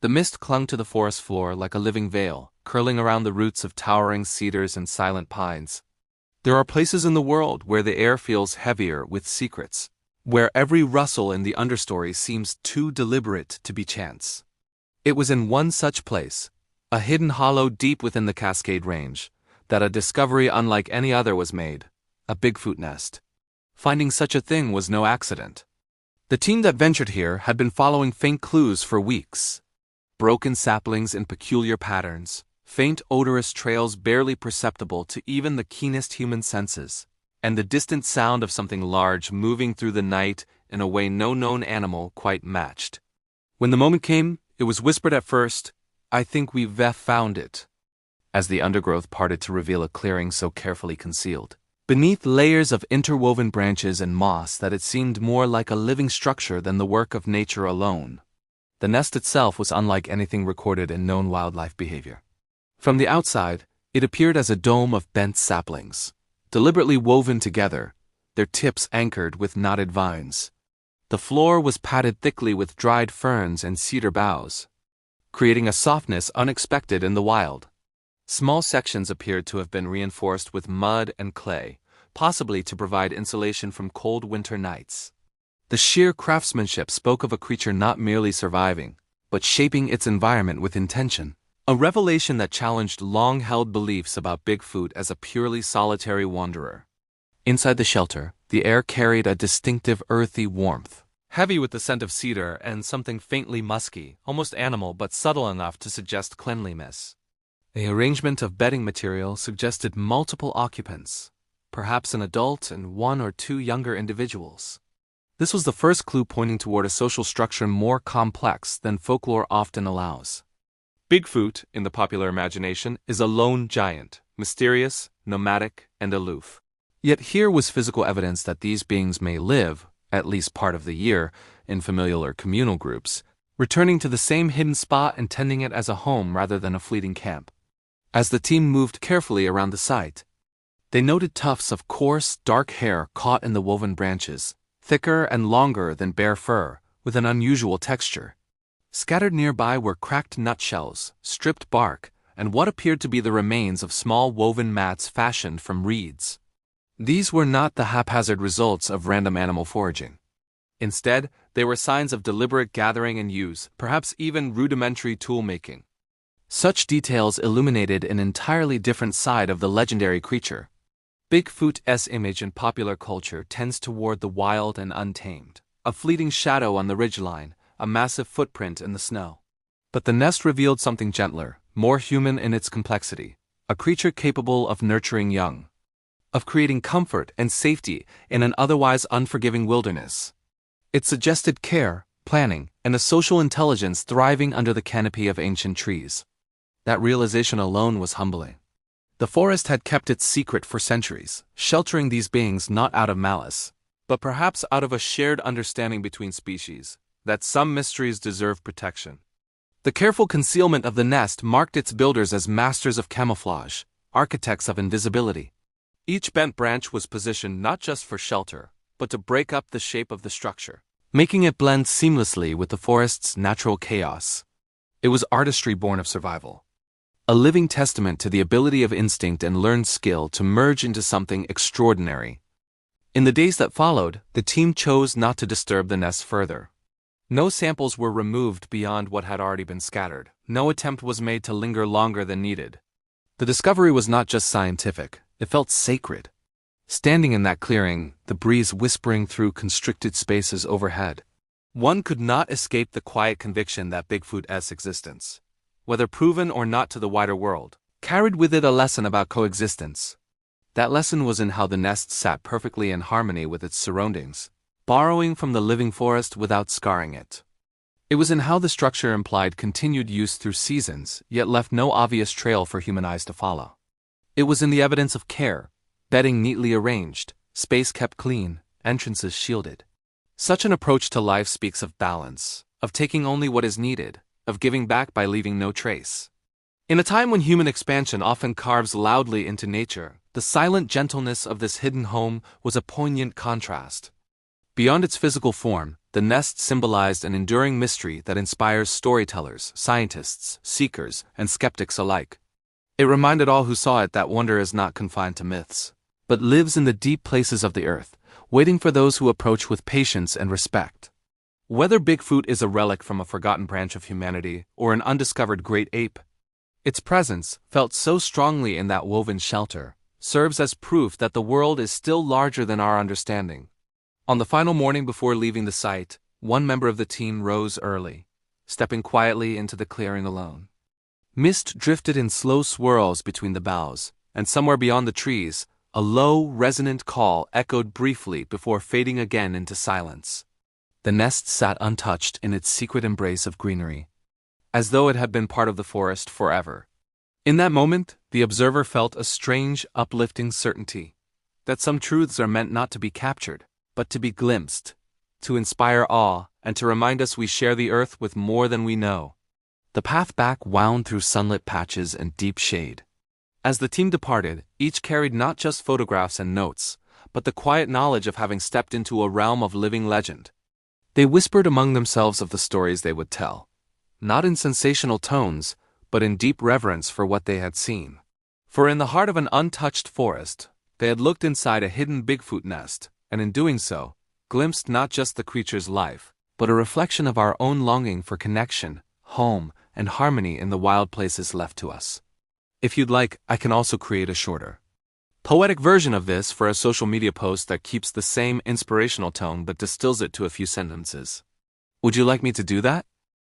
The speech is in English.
The mist clung to the forest floor like a living veil, curling around the roots of towering cedars and silent pines. There are places in the world where the air feels heavier with secrets, where every rustle in the understory seems too deliberate to be chance. It was in one such place, a hidden hollow deep within the Cascade Range, that a discovery unlike any other was made: a Bigfoot nest. Finding such a thing was no accident. The team that ventured here had been following faint clues for weeks. Broken saplings in peculiar patterns, faint odorous trails barely perceptible to even the keenest human senses, and the distant sound of something large moving through the night in a way no known animal quite matched. When the moment came, it was whispered at first, "I think we've found it," as the undergrowth parted to reveal a clearing so carefully concealed. Beneath layers of interwoven branches and moss that it seemed more like a living structure than the work of nature alone. The nest itself was unlike anything recorded in known wildlife behavior. From the outside, it appeared as a dome of bent saplings, deliberately woven together, their tips anchored with knotted vines. The floor was padded thickly with dried ferns and cedar boughs, creating a softness unexpected in the wild. Small sections appeared to have been reinforced with mud and clay, possibly to provide insulation from cold winter nights. The sheer craftsmanship spoke of a creature not merely surviving, but shaping its environment with intention. A revelation that challenged long-held beliefs about Bigfoot as a purely solitary wanderer. Inside the shelter, the air carried a distinctive earthy warmth, heavy with the scent of cedar and something faintly musky, almost animal but subtle enough to suggest cleanliness. The arrangement of bedding material suggested multiple occupants, perhaps an adult and one or two younger individuals. This was the first clue pointing toward a social structure more complex than folklore often allows. Bigfoot, in the popular imagination, is a lone giant, mysterious, nomadic, and aloof. Yet here was physical evidence that these beings may live, at least part of the year, in familial or communal groups, returning to the same hidden spot and tending it as a home rather than a fleeting camp. As the team moved carefully around the site, they noted tufts of coarse, dark hair caught in the woven branches, thicker and longer than bare fur, with an unusual texture. Scattered nearby were cracked nutshells, stripped bark, and what appeared to be the remains of small woven mats fashioned from reeds. These were not the haphazard results of random animal foraging. Instead, they were signs of deliberate gathering and use, perhaps even rudimentary tool-making. Such details illuminated an entirely different side of the legendary creature. Bigfoot's image in popular culture tends toward the wild and untamed, a fleeting shadow on the ridgeline, a massive footprint in the snow. But the nest revealed something gentler, more human in its complexity, a creature capable of nurturing young, of creating comfort and safety in an otherwise unforgiving wilderness. It suggested care, planning, and a social intelligence thriving under the canopy of ancient trees. That realization alone was humbling. The forest had kept its secret for centuries, sheltering these beings not out of malice, but perhaps out of a shared understanding between species that some mysteries deserve protection. The careful concealment of the nest marked its builders as masters of camouflage, architects of invisibility. Each bent branch was positioned not just for shelter, but to break up the shape of the structure, making it blend seamlessly with the forest's natural chaos. It was artistry born of survival, a living testament to the ability of instinct and learned skill to merge into something extraordinary. In the days that followed, the team chose not to disturb the nest further. No samples were removed beyond what had already been scattered. No attempt was made to linger longer than needed. The discovery was not just scientific, it felt sacred. Standing in that clearing, the breeze whispering through constricted spaces overhead, one could not escape the quiet conviction that Bigfoot's existence, whether proven or not to the wider world, carried with it a lesson about coexistence. That lesson was in how the nest sat perfectly in harmony with its surroundings, borrowing from the living forest without scarring it. It was in how the structure implied continued use through seasons, yet left no obvious trail for human eyes to follow. It was in the evidence of care, bedding neatly arranged, space kept clean, entrances shielded. Such an approach to life speaks of balance, of taking only what is needed, of giving back by leaving no trace. In a time when human expansion often carves loudly into nature, the silent gentleness of this hidden home was a poignant contrast. Beyond its physical form, The nest symbolized an enduring mystery that inspires storytellers, scientists, seekers, and skeptics alike. It reminded all who saw it that wonder is not confined to myths, but lives in the deep places of the earth, waiting for those who approach with patience and respect. Whether Bigfoot is a relic from a forgotten branch of humanity or an undiscovered great ape, its presence, felt so strongly in that woven shelter, serves as proof that the world is still larger than our understanding. On the final morning before leaving the site, one member of the team rose early, stepping quietly into the clearing alone. Mist drifted in slow swirls between the boughs, and somewhere beyond the trees, a low, resonant call echoed briefly before fading again into silence. The nest sat untouched in its secret embrace of greenery, as though it had been part of the forest forever. In that moment, the observer felt a strange, uplifting certainty that some truths are meant not to be captured, but to be glimpsed, to inspire awe, and to remind us we share the earth with more than we know. The path back wound through sunlit patches and deep shade. As the team departed, each carried not just photographs and notes, but the quiet knowledge of having stepped into a realm of living legend. They whispered among themselves of the stories they would tell, not in sensational tones, but in deep reverence for what they had seen. For in the heart of an untouched forest, they had looked inside a hidden Bigfoot nest, and in doing so, glimpsed not just the creature's life, but a reflection of our own longing for connection, home, and harmony in the wild places left to us. If you'd like, I can also create a shorter, poetic version of this for a social media post that keeps the same inspirational tone but distills it to a few sentences. Would you like me to do that?